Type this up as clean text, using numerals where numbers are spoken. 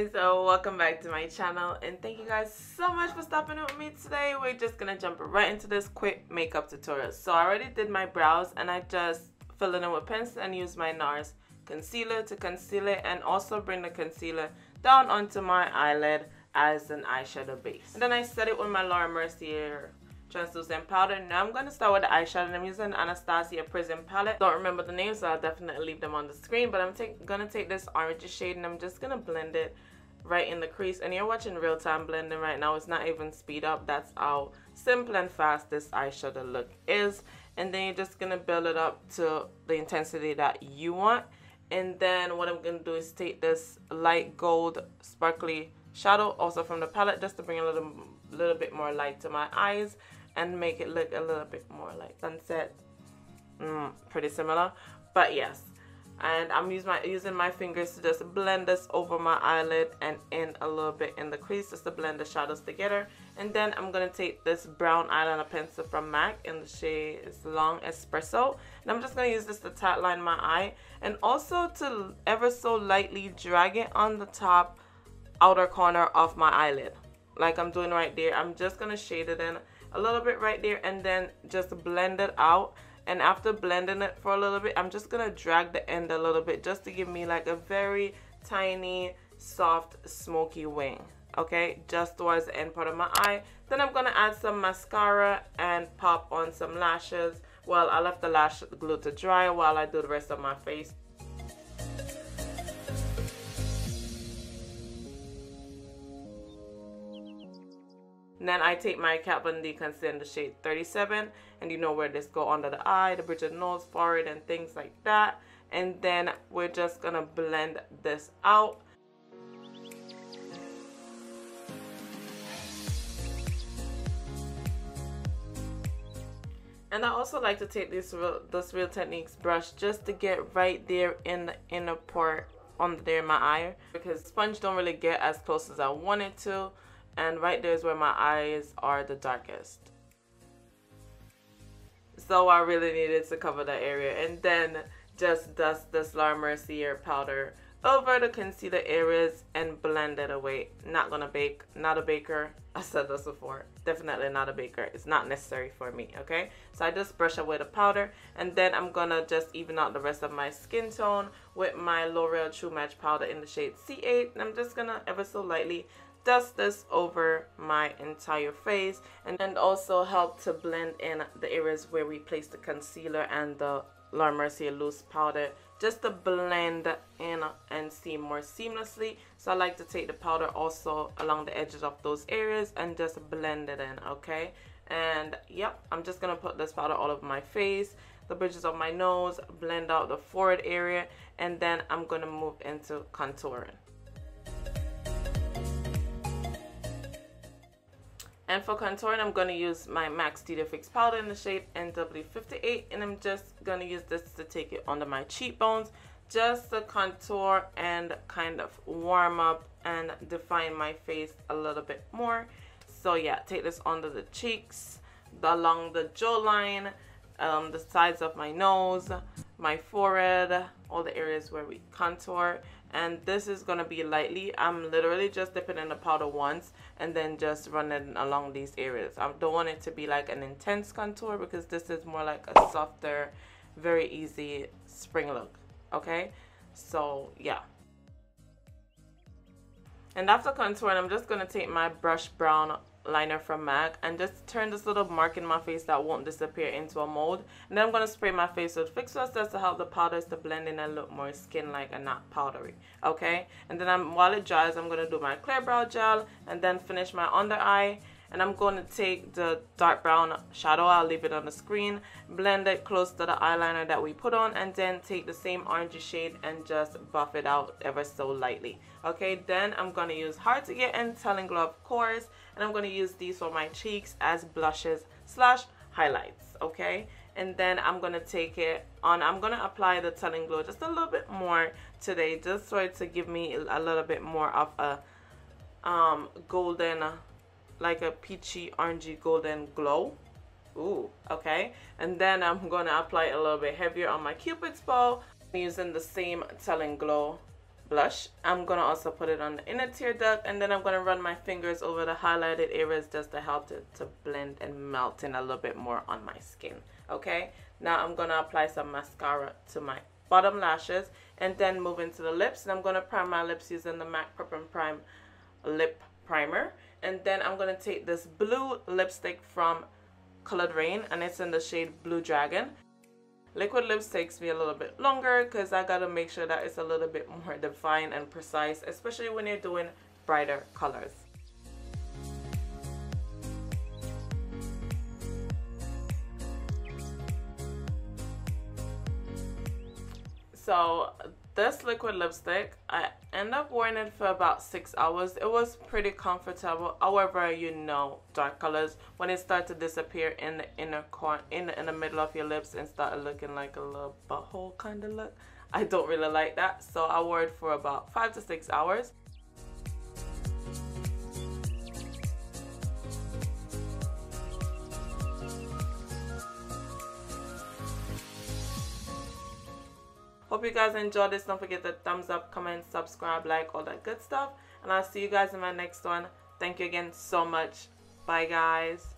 guys, welcome back to my channel, and thank you guys so much for stopping with me today. We're just gonna jump right into this quick makeup tutorial. So I already did my brows and I just filled it in with pencil and used my NARS concealer to conceal it and also bring the concealer down onto my eyelid as an eyeshadow base. And then I set it with my Laura Mercier translucent powder. Now I'm going to start with the eyeshadow, and I'm using Anastasia Prism palette. Don't remember the names, so I'll definitely leave them on the screen, but I'm going to take this orange shade and I'm just going to blend it right in the crease. And you're watching real-time blending right now. It's not even speed up. That's how simple and fast this eyeshadow look is. And then you're just going to build it up to the intensity that you want. And then what I'm going to do is take this light gold sparkly shadow also from the palette, just to bring a little bit more light to my eyes and make it look a little bit more like sunset. Pretty similar, but yes. And I'm using my fingers to just blend this over my eyelid and in a little bit in the crease, just to blend the shadows together. And then I'm gonna take this brown eyeliner pencil from MAC in the shade is Long Espresso, and I'm just gonna use this to tight line my eye and also to ever so lightly drag it on the top outer corner of my eyelid, like I'm doing right there. I'm just gonna shade it in a little bit right there and then just blend it out. And after blending it for a little bit, I'm just gonna drag the end a little bit just to give me like a very tiny soft smoky wing, okay, just towards the end part of my eye. Then I'm gonna add some mascara and pop on some lashes. Well, I left the lash glue to dry while I do the rest of my face. Then I take my Kat Von D concealer in the shade 37, and you know where this go under the eye, the bridge of the nose, forehead, and things like that. And then we're just gonna blend this out. And I also like to take this Real Techniques brush just to get right there in the inner part under there in my eye, because sponge don't really get as close as I want it to. And right there is where my eyes are the darkest. So I really needed to cover that area. And then just dust this Laura Mercier powder over the concealer areas and blend it away. Not gonna bake, not a baker. I said this before, definitely not a baker. It's not necessary for me, okay? So I just brush away the powder, and then I'm gonna just even out the rest of my skin tone with my L'Oreal True Match powder in the shade C8. And I'm just gonna ever so lightly dust this over my entire face and also help to blend in the areas where we place the concealer and the Laura Mercier loose powder, just to blend in and see more seamlessly. So I like to take the powder also along the edges of those areas and just blend it in, okay? And yep, I'm just gonna put this powder all over my face, the bridges of my nose, blend out the forehead area, and then I'm gonna move into contouring. And for contouring, I'm going to use my MAC Studio Fix powder in the shade NW58, and I'm just going to use this to take it under my cheekbones, just to contour and kind of warm up and define my face a little bit more. So yeah, take this under the cheeks, along the jawline, the sides of my nose, my forehead, all the areas where we contour. And this is going to be lightly. I'm literally just dipping in the powder once and then just running along these areas. I don't want it to be like an intense contour, because this is more like a softer, very easy spring look, okay? So yeah. And after contouring, I'm just going to take my brush brown liner from MAC and just turn this little mark in my face that won't disappear into a mold. And then I'm going to spray my face with Fix Plus just to help the powders to blend in and look more skin-like and not powdery, okay? And then while it dries, I'm going to do my clear brow gel and then finish my under eye. And I'm going to take the dark brown shadow, I'll leave it on the screen, blend it close to the eyeliner that we put on, and then take the same orangey shade and just buff it out ever so lightly. Okay, then I'm going to use Hard to Get and Telling Glow, of course, and I'm going to use these for my cheeks as blushes / highlights, okay? And then I'm going to take it on, I'm going to apply the Telling Glow just a little bit more today, just so it to give me a little bit more of a golden, like a peachy orangey golden glow. Ooh, okay. And then I'm gonna apply it a little bit heavier on my Cupid's bow using the same Telling Glow blush. I'm going to also put it on the inner tear duct, and then I'm going to run my fingers over the highlighted areas just to help it to blend and melt in a little bit more on my skin. Okay, now I'm going to apply some mascara to my bottom lashes and then move into the lips, and I'm going to prime my lips using the MAC Prep and Prime lip primer. And then I'm going to take this blue lipstick from Colored Rain, and it's in the shade Blue Dragon. Liquid lips takes me a little bit longer because I gotta make sure that it's a little bit more defined and precise, especially when you're doing brighter colors. So this liquid lipstick, I end up wearing it for about 6 hours. It was pretty comfortable. However, you know, dark colors, when it starts to disappear in the inner corner, in the middle of your lips and start looking like a little butthole kind of look, I don't really like that. So I wore it for about 5 to 6 hours. Hope you guys enjoyed this. Don't forget to thumbs up, comment, subscribe, like, all that good stuff. And I'll see you guys in my next one. Thank you again so much. Bye, guys.